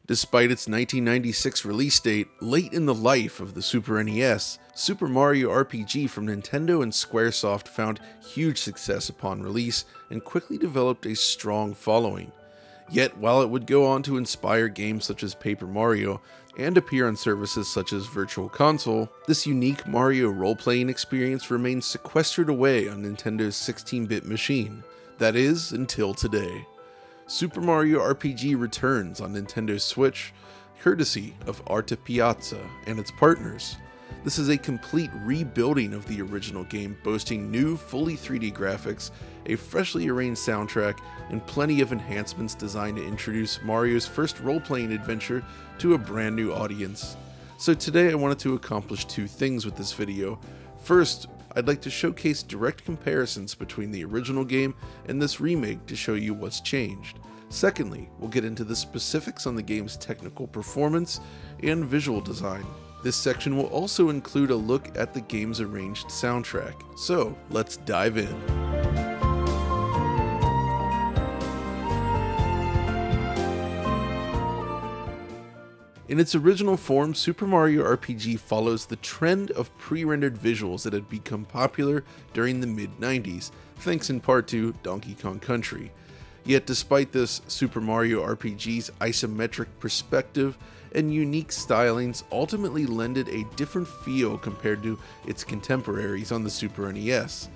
Despite its 1996 release date, late in the life of the Super NES, Super Mario RPG from Nintendo and Squaresoft found huge success upon release and quickly developed a strong following. Yet, while it would go on to inspire games such as Paper Mario and appear on services such as Virtual Console, this unique Mario role-playing experience remains sequestered away on Nintendo's 16-bit machine. That is, until today. Super Mario RPG returns on Nintendo Switch, courtesy of Arte Piazza and its partners. This is a complete rebuilding of the original game, boasting new, fully 3D graphics, a freshly arranged soundtrack, and plenty of enhancements designed to introduce Mario's first role-playing adventure to a brand new audience. So today I wanted to accomplish two things with this video. First, I'd like to showcase direct comparisons between the original game and this remake to show you what's changed. Secondly, we'll get into the specifics on the game's technical performance and visual design. This section will also include a look at the game's arranged soundtrack. So, let's dive in. In its original form, Super Mario RPG follows the trend of pre-rendered visuals that had become popular during the mid-90s, thanks in part to Donkey Kong Country. Yet despite this, Super Mario RPG's isometric perspective and unique stylings ultimately lended a different feel compared to its contemporaries on the Super NES.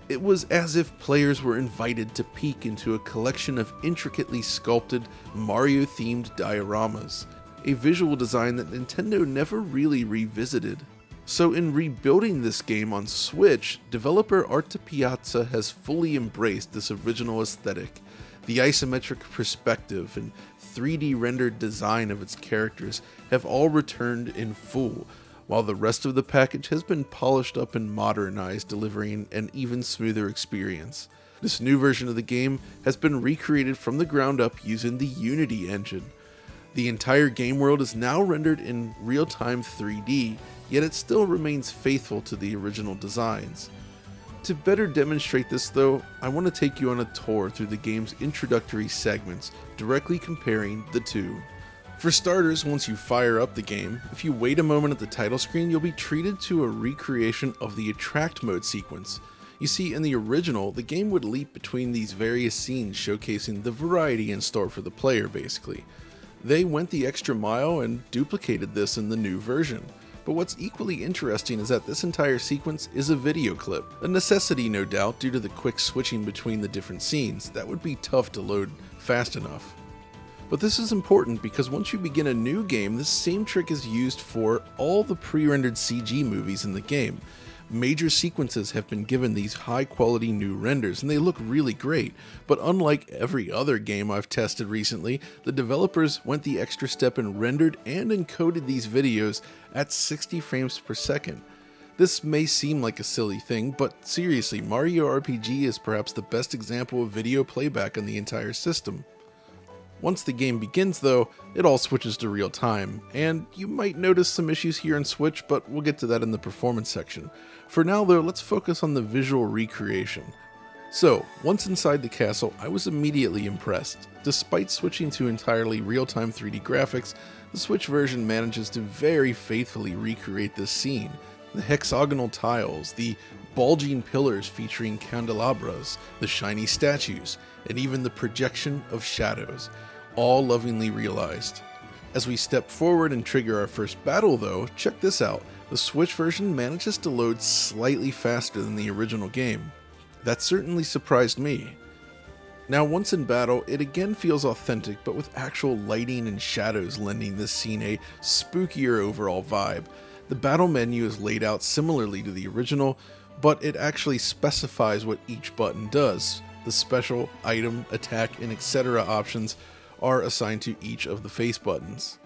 It was as if players were invited to peek into a collection of intricately sculpted Mario-themed dioramas, a visual design that Nintendo never really revisited. So in rebuilding this game on Switch, developer Arte Piazza has fully embraced this original aesthetic. The isometric perspective and 3D rendered design of its characters have all returned in full, while the rest of the package has been polished up and modernized, delivering an even smoother experience. This new version of the game has been recreated from the ground up using the Unity engine. The entire game world is now rendered in real-time 3D, yet it still remains faithful to the original designs. To better demonstrate this though, I want to take you on a tour through the game's introductory segments, directly comparing the two. For starters, once you fire up the game, if you wait a moment at the title screen, you'll be treated to a recreation of the Attract mode sequence. You see, in the original, the game would leap between these various scenes showcasing the variety in store for the player basically. They went the extra mile and duplicated this in the new version. But what's equally interesting is that this entire sequence is a video clip, a necessity no doubt due to the quick switching between the different scenes that would be tough to load fast enough. But this is important because once you begin a new game, this same trick is used for all the pre-rendered CG movies in the game. Major sequences have been given these high-quality new renders, and they look really great, but unlike every other game I've tested recently, the developers went the extra step and rendered and encoded these videos at 60 frames per second. This may seem like a silly thing, but seriously, Mario RPG is perhaps the best example of video playback on the entire system. Once the game begins though, it all switches to real time, and you might notice some issues here in Switch, but we'll get to that in the performance section. For now though, let's focus on the visual recreation. So, once inside the castle, I was immediately impressed. Despite switching to entirely real-time 3D graphics, the Switch version manages to very faithfully recreate this scene. The hexagonal tiles, the bulging pillars featuring candelabras, the shiny statues, and even the projection of shadows, all lovingly realized. As we step forward and trigger our first battle though, check this out. The Switch version manages to load slightly faster than the original game. That certainly surprised me. Now once in battle, it again feels authentic, but with actual lighting and shadows lending this scene a spookier overall vibe. The battle menu is laid out similarly to the original, but it actually specifies what each button does. The special, item, attack, and etc. options are assigned to each of the face buttons.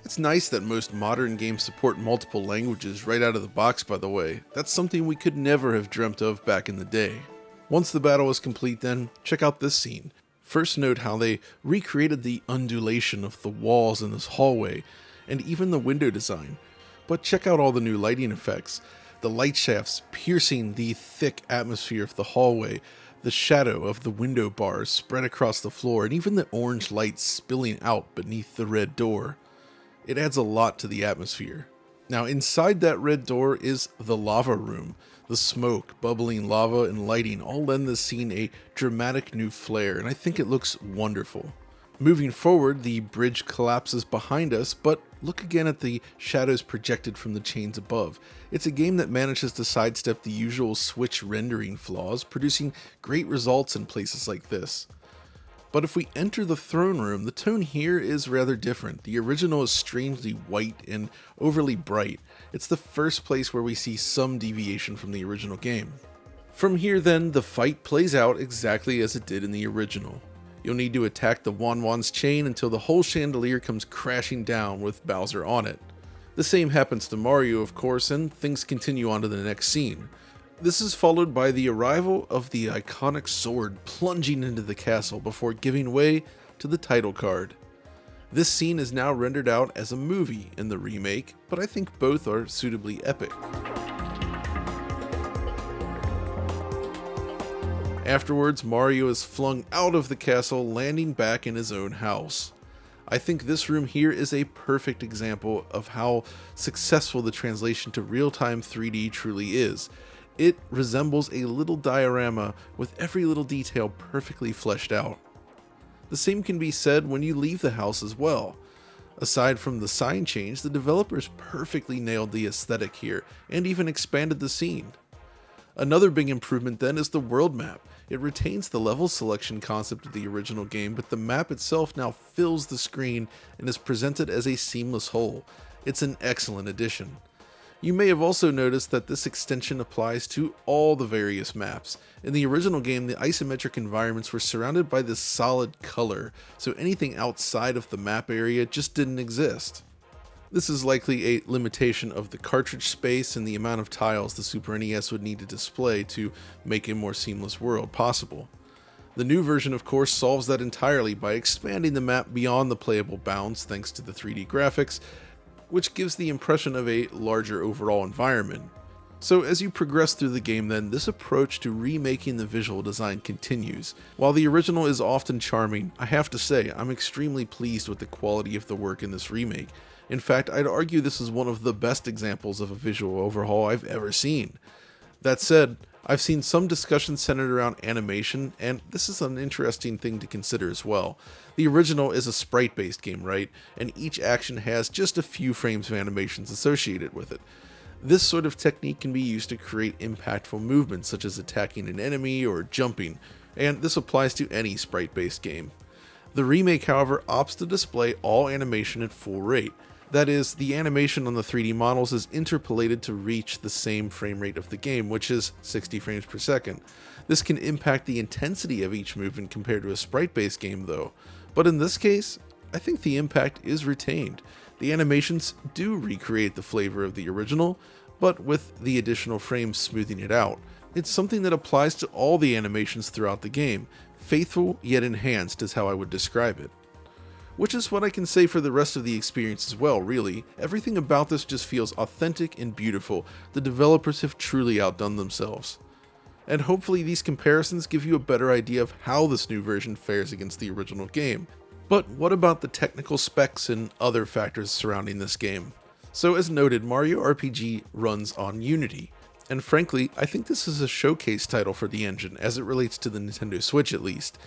It's nice that most modern games support multiple languages right out of the box, by the way. That's something we could never have dreamt of back in the day. Once the battle is complete then, check out this scene. First note how they recreated the undulation of the walls in this hallway, and even the window design. But check out all the new lighting effects. The light shafts piercing the thick atmosphere of the hallway, The shadow of the window bars spread across the floor, and even the orange light spilling out beneath the red door. It adds a lot to the atmosphere. Now, inside that red door is the lava room. The smoke, bubbling lava, and lighting all lend this scene a dramatic new flair, and I think it looks wonderful. Moving forward, the bridge collapses behind us, but look again at the shadows projected from the chains above. It's a game that manages to sidestep the usual Switch rendering flaws, producing great results in places like this. But if we enter the throne room, the tone here is rather different. The original is strangely white and overly bright. It's the first place where we see some deviation from the original game. From here then, the fight plays out exactly as it did in the original. You'll need to attack the Wanwan's chain until the whole chandelier comes crashing down with Bowser on it. The same happens to Mario, of course, and things continue on to the next scene. This is followed by the arrival of the iconic sword plunging into the castle before giving way to the title card. This scene is now rendered out as a movie in the remake, but I think both are suitably epic. Afterwards, Mario is flung out of the castle, landing back in his own house. I think this room here is a perfect example of how successful the translation to real-time 3D truly is. It resembles a little diorama with every little detail perfectly fleshed out. The same can be said when you leave the house as well. Aside from the sign change, the developers perfectly nailed the aesthetic here and even expanded the scene. Another big improvement then is the world map. It retains the level selection concept of the original game, but the map itself now fills the screen and is presented as a seamless whole. It's an excellent addition. You may have also noticed that this extension applies to all the various maps. In the original game, the isometric environments were surrounded by this solid color, so anything outside of the map area just didn't exist. This is likely a limitation of the cartridge space and the amount of tiles the Super NES would need to display to make a more seamless world possible. The new version, of course, solves that entirely by expanding the map beyond the playable bounds thanks to the 3D graphics, which gives the impression of a larger overall environment. So as you progress through the game then, this approach to remaking the visual design continues. While the original is often charming, I have to say I'm extremely pleased with the quality of the work in this remake. In fact, I'd argue this is one of the best examples of a visual overhaul I've ever seen. That said, I've seen some discussion centered around animation, and this is an interesting thing to consider as well. The original is a sprite-based game, right? And each action has just a few frames of animations associated with it. This sort of technique can be used to create impactful movements, such as attacking an enemy or jumping, and this applies to any sprite-based game. The remake, however, opts to display all animation at full rate. That is, the animation on the 3D models is interpolated to reach the same frame rate of the game, which is 60 frames per second. This can impact the intensity of each movement compared to a sprite-based game though, but in this case, I think the impact is retained. The animations do recreate the flavor of the original, but with the additional frames smoothing it out. It's something that applies to all the animations throughout the game. Faithful yet enhanced is how I would describe it. Which is what I can say for the rest of the experience as well, really. Everything about this just feels authentic and beautiful. The developers have truly outdone themselves. And hopefully these comparisons give you a better idea of how this new version fares against the original game. But what about the technical specs and other factors surrounding this game? So as noted, Mario RPG runs on Unity. And frankly, I think this is a showcase title for the engine, as it relates to the Nintendo Switch at least.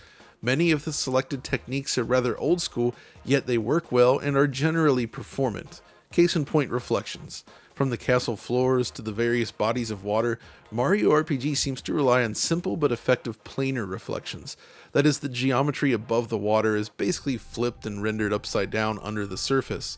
Many of the selected techniques are rather old school, yet they work well and are generally performant. Case in point, reflections. From the castle floors to the various bodies of water, Mario RPG seems to rely on simple but effective planar reflections. That is, the geometry above the water is basically flipped and rendered upside down under the surface.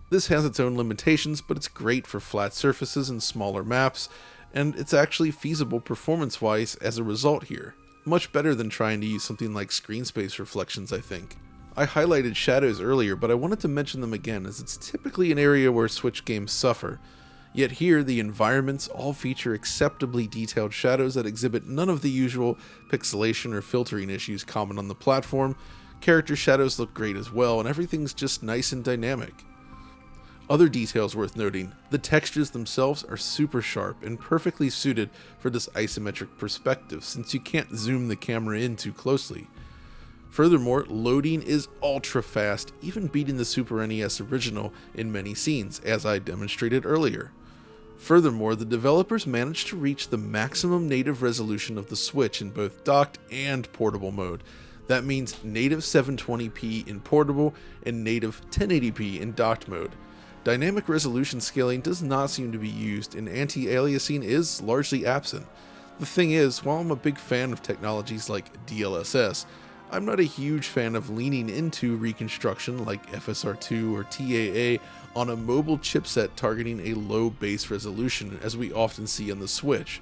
This has its own limitations, but it's great for flat surfaces and smaller maps, and it's actually feasible performance-wise as a result here. Much better than trying to use something like screen space reflections, I think. I highlighted shadows earlier, but I wanted to mention them again as it's typically an area where Switch games suffer. Yet here, the environments all feature acceptably detailed shadows that exhibit none of the usual pixelation or filtering issues common on the platform. Character shadows look great as well, and everything's just nice and dynamic. Other details worth noting: the textures themselves are super sharp and perfectly suited for this isometric perspective since you can't zoom the camera in too closely. Furthermore, loading is ultra fast, even beating the Super NES original in many scenes, as I demonstrated earlier. Furthermore, the developers managed to reach the maximum native resolution of the Switch in both docked and portable mode. That means native 720p in portable and native 1080p in docked mode. Dynamic resolution scaling does not seem to be used, and anti-aliasing is largely absent. The thing is, while I'm a big fan of technologies like DLSS, I'm not a huge fan of leaning into reconstruction like FSR2 or TAA on a mobile chipset targeting a low base resolution, as we often see on the Switch.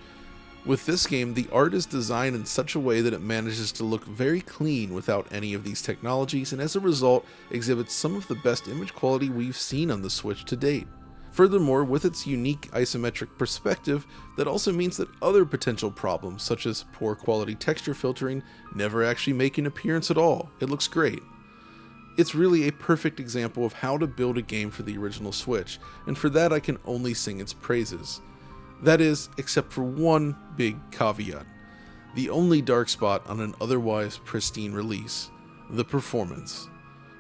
With this game, the art is designed in such a way that it manages to look very clean without any of these technologies, and as a result, exhibits some of the best image quality we've seen on the Switch to date. Furthermore, with its unique isometric perspective, that also means that other potential problems, such as poor quality texture filtering, never actually make an appearance at all. It looks great. It's really a perfect example of how to build a game for the original Switch, and for that I can only sing its praises. That is, except for one big caveat. The only dark spot on an otherwise pristine release: the performance.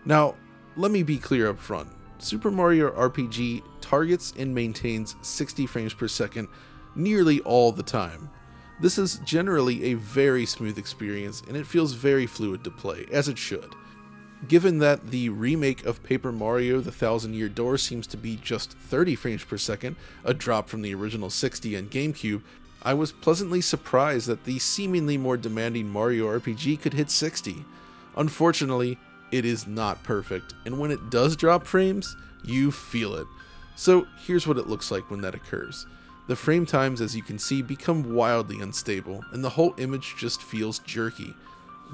Now, let me be clear up front. Super Mario RPG targets and maintains 60 frames per second nearly all the time. This is generally a very smooth experience, and it feels very fluid to play, as it should. Given that the remake of Paper Mario: The Thousand Year Door seems to be just 30 frames per second, a drop from the original 60 on GameCube, I was pleasantly surprised that the seemingly more demanding Mario RPG could hit 60. Unfortunately, it is not perfect, and when it does drop frames, you feel it. So here's what it looks like when that occurs. The frame times, as you can see, become wildly unstable, and the whole image just feels jerky.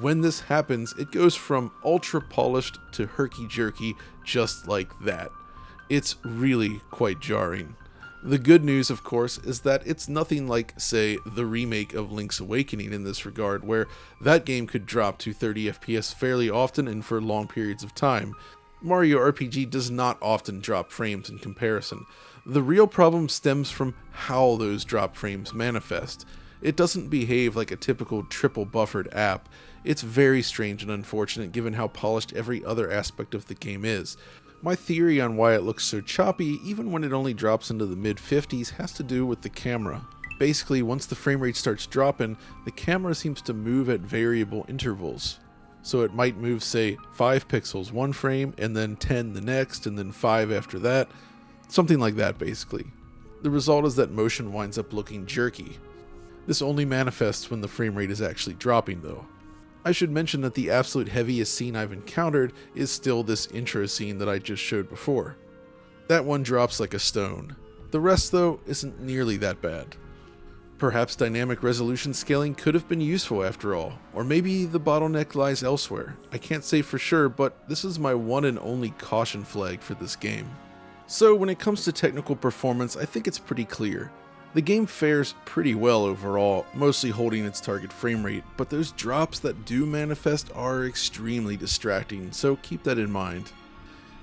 When this happens, it goes from ultra polished to herky-jerky just like that. It's really quite jarring. The good news, of course, is that it's nothing like, say, the remake of Link's Awakening in this regard, where that game could drop to 30 FPS fairly often and for long periods of time. Mario RPG does not often drop frames in comparison. The real problem stems from how those drop frames manifest. It doesn't behave like a typical triple buffered app. It's very strange and unfortunate given how polished every other aspect of the game is. My theory on why it looks so choppy, even when it only drops into the mid-50s, has to do with the camera. Basically, once the frame rate starts dropping, the camera seems to move at variable intervals. So it might move, say, 5 pixels one frame, and then 10 the next, and then 5 after that. Something like that, basically. The result is that motion winds up looking jerky. This only manifests when the frame rate is actually dropping, though. I should mention that the absolute heaviest scene I've encountered is still this intro scene that I just showed before. That one drops like a stone. The rest, though, isn't nearly that bad. Perhaps dynamic resolution scaling could have been useful after all, or maybe the bottleneck lies elsewhere. I can't say for sure, but this is my one and only caution flag for this game. So when it comes to technical performance, I think it's pretty clear. The game fares pretty well overall, mostly holding its target frame rate, but those drops that do manifest are extremely distracting, so keep that in mind.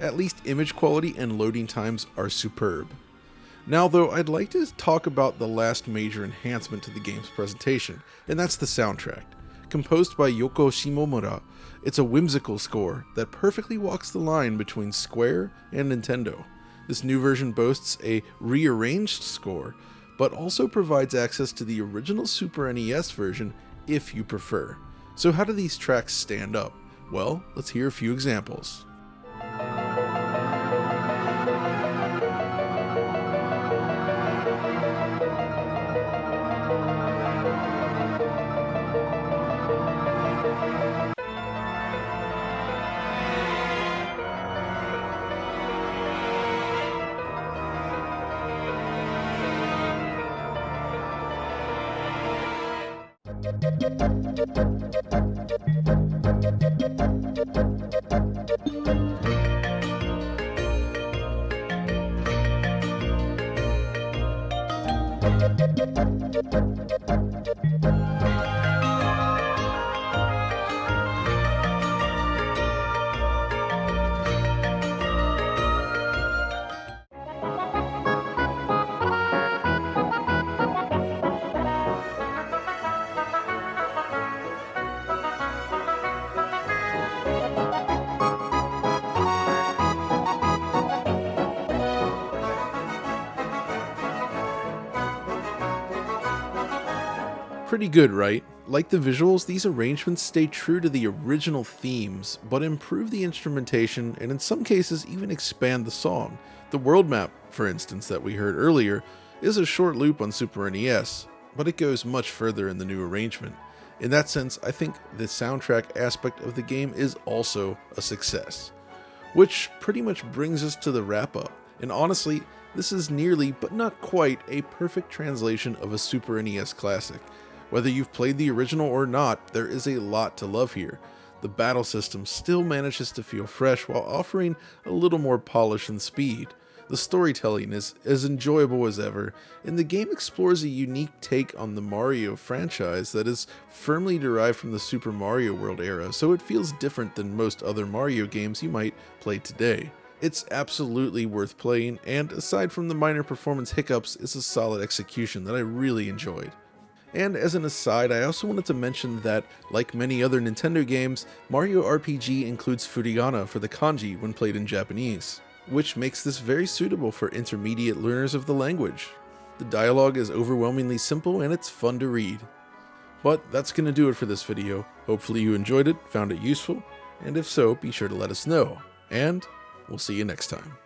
At least image quality and loading times are superb. Now though, I'd like to talk about the last major enhancement to the game's presentation, and that's the soundtrack. Composed by Yoko Shimomura, it's a whimsical score that perfectly walks the line between Square and Nintendo. This new version boasts a rearranged score, but also provides access to the original Super NES version if you prefer. So how do these tracks stand up? Well, let's hear a few examples. Pretty good, right? Like the visuals, these arrangements stay true to the original themes, but improve the instrumentation and in some cases even expand the song. The world map, for instance, that we heard earlier, is a short loop on Super NES, but it goes much further in the new arrangement. In that sense, I think the soundtrack aspect of the game is also a success. Which pretty much brings us to the wrap up, and honestly, this is nearly, but not quite, a perfect translation of a Super NES classic. Whether you've played the original or not, there is a lot to love here. The battle system still manages to feel fresh while offering a little more polish and speed. The storytelling is as enjoyable as ever, and the game explores a unique take on the Mario franchise that is firmly derived from the Super Mario World era, so it feels different than most other Mario games you might play today. It's absolutely worth playing, and aside from the minor performance hiccups, it's a solid execution that I really enjoyed. And as an aside, I also wanted to mention that, like many other Nintendo games, Mario RPG includes furigana for the kanji when played in Japanese, which makes this very suitable for intermediate learners of the language. The dialogue is overwhelmingly simple and it's fun to read. But that's going to do it for this video. Hopefully you enjoyed it, found it useful, and if so, be sure to let us know. And we'll see you next time.